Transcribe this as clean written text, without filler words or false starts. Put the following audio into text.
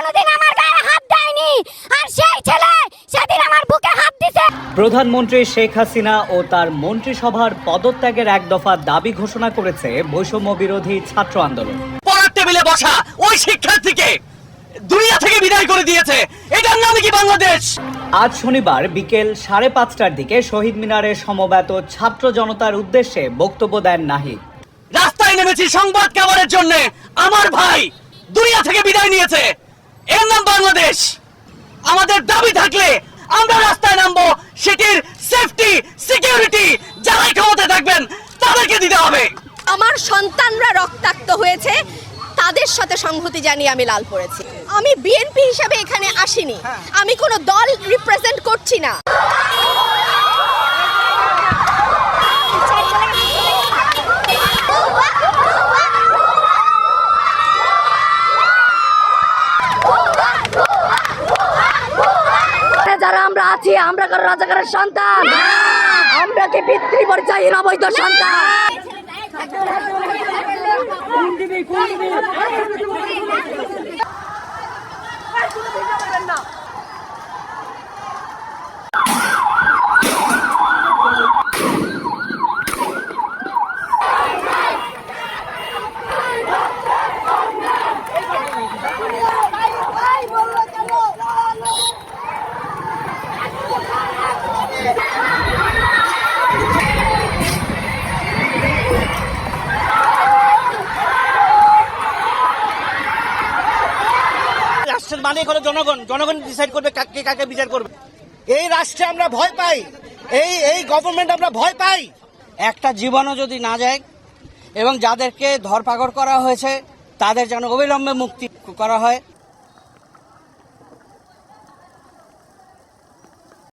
কোনোদিন আমার গায়ে হাত দেয়নি, আর সেই ছেলে সেদিন আমার বুকে হাত দিছে। প্রধানমন্ত্রী শেখ হাসিনা ও তার মন্ত্রিসভার পদত্যাগের এক দফা দাবি ঘোষণা করেছে বৈষম্য বিরোধী ছাত্র আন্দোলন। পড়ার টেবিলে বসা ওই শিক্ষার্থীকে দুনিয়া থেকে বিদায় করে দিয়েছে, এটার নাম কি বাংলাদেশ? আজ শনিবার বিকেল 5:30টার দিকে শহীদ মিনারে সমবেত ছাত্র জনতার উদ্দেশ্যে বক্তব্য দেন নাহিদ। রাস্তায় নেমেছি সংবাদ কাভারের জন্য, আমার ভাই দুনিয়া থেকে বিদায় নিয়েছে, এর নাম বাংলাদেশ। আমাদের দাবি থাকলে আমরা রাস্তায় নামবো, সেটির সেফটি সিকিউরিটি যারাই ক্ষমতায় থাকবেন তাদেরকে দিতে হবে। আমার সন্তানরা রক্তাক্ত হয়েছে, তাদের সাথে সংহতি জানিয়ে আমি লাল পড়েছি। আমি বিএনপি হিসেবে এখানে আসিনি, আমি কোনো দল রিপ্রেজেন্ট করছি না। যারা আমরা আছি, আমরা কারো রাজাকারের সন্তান, আমরা কি পিতৃ পরিচয়হীন অবৈধ সন্তান? রাষ্ট্রের মালিক হলো জনগণ, জনগণ ডিসাইড করবে কে কাকে বিচার করবে। এই রাষ্ট্রে আমরা ভয় পাই, এই গভর্নমেন্ট আমরা ভয় পাই। একটা জীবনও যদি না যায় এবং যাদেরকে ধরপাকড় করা হয়েছে তাদের যেন অবিলম্বে মুক্তি করা হয়।